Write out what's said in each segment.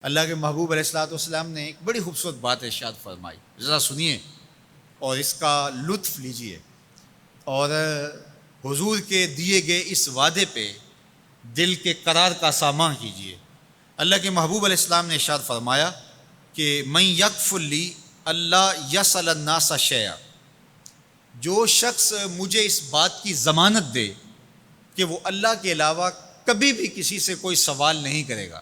اللہ کے محبوب علیہ الصلوۃ والسلام نے ایک بڑی خوبصورت بات ارشاد فرمائی، ذرا سنیے اور اس کا لطف لیجئے، اور حضور کے دیے گئے اس وعدے پہ دل کے قرار کا سامان کیجئے۔ اللہ کے محبوب علیہ السلام نے ارشاد فرمایا کہ من یکفل لی اللہ یسأل الناس شیئا، جو شخص مجھے اس بات کی ضمانت دے کہ وہ اللہ کے علاوہ کبھی بھی کسی سے کوئی سوال نہیں کرے گا،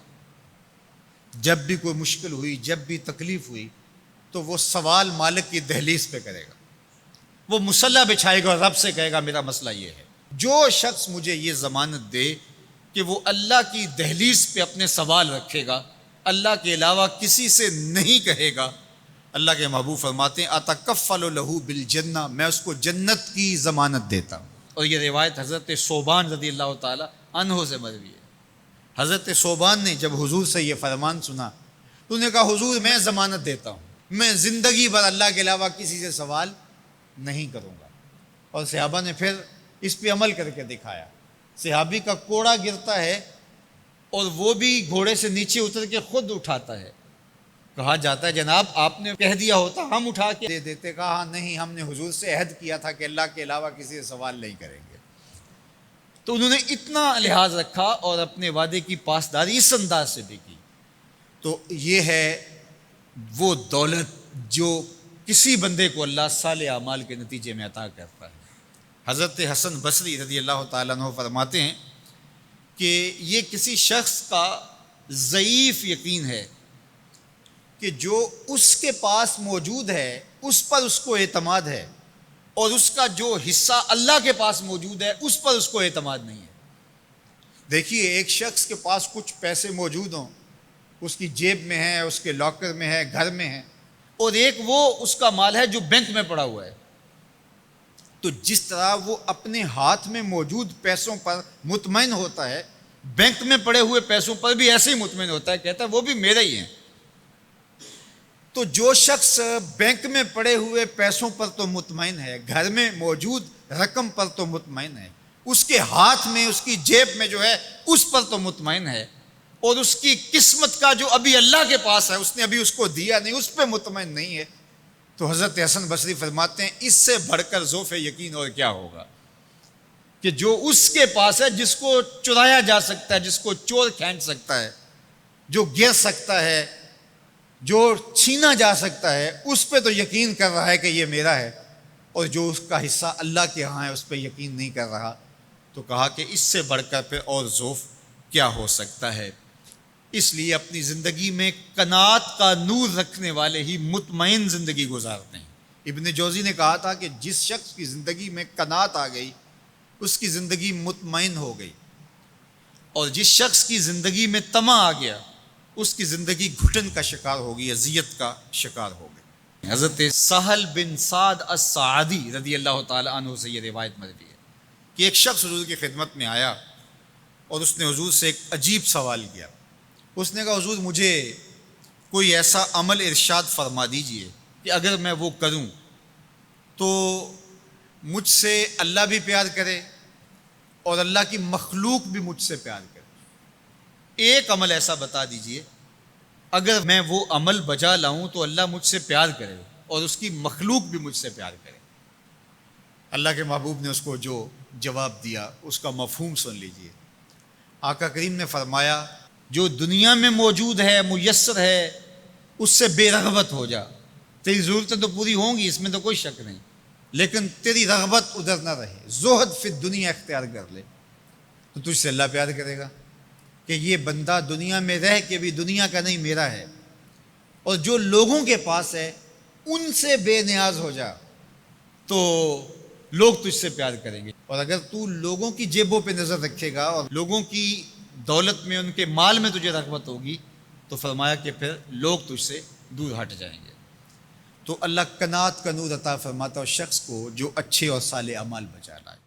جب بھی کوئی مشکل ہوئی، جب بھی تکلیف ہوئی تو وہ سوال مالک کی دہلیز پہ کرے گا، وہ مصلی بچھائے گا اور رب سے کہے گا میرا مسئلہ یہ ہے۔ جو شخص مجھے یہ ضمانت دے کہ وہ اللہ کی دہلیز پہ اپنے سوال رکھے گا، اللہ کے علاوہ کسی سے نہیں کہے گا، اللہ کے محبوب فرماتے ہیں اتکفل لہ بالجنہ، میں اس کو جنت کی ضمانت دیتا ہوں۔ اور یہ روایت حضرت ثوبان رضی اللہ تعالی عنہ سے مروی ہے۔ حضرت ثوبان نے جب حضور سے یہ فرمان سنا تو انہوں نے کہا حضور میں ضمانت دیتا ہوں، میں زندگی بھر اللہ کے علاوہ کسی سے سوال نہیں کروں گا۔ اور صحابہ نے پھر اس پہ عمل کر کے دکھایا۔ صحابی کا کوڑا گرتا ہے اور وہ بھی گھوڑے سے نیچے اتر کے خود اٹھاتا ہے، کہا جاتا ہے جناب آپ نے کہہ دیا ہوتا ہم اٹھا کے دے دیتے، کہا ہاں نہیں، ہم نے حضور سے عہد کیا تھا کہ اللہ کے علاوہ کسی سے سوال نہیں کریں گے۔ تو انہوں نے اتنا لحاظ رکھا اور اپنے وعدے کی پاسداری اس انداز سے بھی کی۔ تو یہ ہے وہ دولت جو کسی بندے کو اللہ صالح اعمال کے نتیجے میں عطا کرتا ہے۔ حضرت حسن بصری رضی اللہ تعالیٰ عنہ فرماتے ہیں کہ یہ کسی شخص کا ضعیف یقین ہے کہ جو اس کے پاس موجود ہے اس پر اس کو اعتماد ہے، اور اس کا جو حصہ اللہ کے پاس موجود ہے اس پر اس کو اعتماد نہیں ہے۔ دیکھیے ایک شخص کے پاس کچھ پیسے موجود ہوں، اس کی جیب میں ہے، اس کے لاکر میں ہے، گھر میں ہے، اور ایک وہ اس کا مال ہے جو بینک میں پڑا ہوا ہے، تو جس طرح وہ اپنے ہاتھ میں موجود پیسوں پر مطمئن ہوتا ہے، بینک میں پڑے ہوئے پیسوں پر بھی ایسے ہی مطمئن ہوتا ہے، کہتا ہے وہ بھی میرے ہی ہیں۔ تو جو شخص بینک میں پڑے ہوئے پیسوں پر تو مطمئن ہے، گھر میں موجود رقم پر تو مطمئن ہے، اس کے ہاتھ میں اس کی جیب میں جو ہے اس پر تو مطمئن ہے، اور اس کی قسمت کا جو ابھی اللہ کے پاس ہے اس نے ابھی اس کو دیا نہیں، اس پہ مطمئن نہیں ہے، تو حضرت حسن بصری فرماتے ہیں اس سے بڑھ کر ذوف یقین اور کیا ہوگا کہ جو اس کے پاس ہے، جس کو چرایا جا سکتا ہے، جس کو چور کھینچ سکتا ہے، جو گر سکتا ہے، جو چھینا جا سکتا ہے، اس پہ تو یقین کر رہا ہے کہ یہ میرا ہے، اور جو اس کا حصہ اللہ کے ہاں ہے اس پہ یقین نہیں کر رہا، تو کہا کہ اس سے بڑھ کر پھر اور ذوف کیا ہو سکتا ہے۔ اس لیے اپنی زندگی میں قناعت کا نور رکھنے والے ہی مطمئن زندگی گزارتے ہیں۔ ابن جوزی نے کہا تھا کہ جس شخص کی زندگی میں قناعت آ گئی اس کی زندگی مطمئن ہو گئی، اور جس شخص کی زندگی میں طمع آ گیا اس کی زندگی گھٹن کا شکار ہوگی، اذیت کا شکار ہو گئی۔ حضرت سہل بن سعد الساعدی رضی اللہ تعالی عنہ سے یہ روایت مروی ہے کہ ایک شخص حضور کی خدمت میں آیا اور اس نے حضور سے ایک عجیب سوال کیا۔ اس نے کہا حضور مجھے کوئی ایسا عمل ارشاد فرما دیجئے کہ اگر میں وہ کروں تو مجھ سے اللہ بھی پیار کرے اور اللہ کی مخلوق بھی مجھ سے پیار کرے، ایک عمل ایسا بتا دیجئے اگر میں وہ عمل بجا لاؤں تو اللہ مجھ سے پیار کرے اور اس کی مخلوق بھی مجھ سے پیار کرے۔ اللہ کے محبوب نے اس کو جو جواب دیا اس کا مفہوم سن لیجئے۔ آقا کریم نے فرمایا جو دنیا میں موجود ہے، میسر ہے، اس سے بے رغبت ہو جا، تیری ضرورتیں تو پوری ہوں گی، اس میں تو کوئی شک نہیں، لیکن تیری رغبت ادھر نہ رہے، زہد فی الدنیا اختیار کر لے، تو تجھ سے اللہ پیار کرے گا کہ یہ بندہ دنیا میں رہ کے بھی دنیا کا نہیں میرا ہے، اور جو لوگوں کے پاس ہے ان سے بے نیاز ہو جا تو لوگ تجھ سے پیار کریں گے، اور اگر تو لوگوں کی جیبوں پہ نظر رکھے گا اور لوگوں کی دولت میں، ان کے مال میں تجھے رغبت ہوگی تو فرمایا کہ پھر لوگ تجھ سے دور ہٹ جائیں گے۔ تو اللہ قناعت کا نور عطا فرماتا ہے شخص کو جو اچھے اور صالح اعمال بجا لائے۔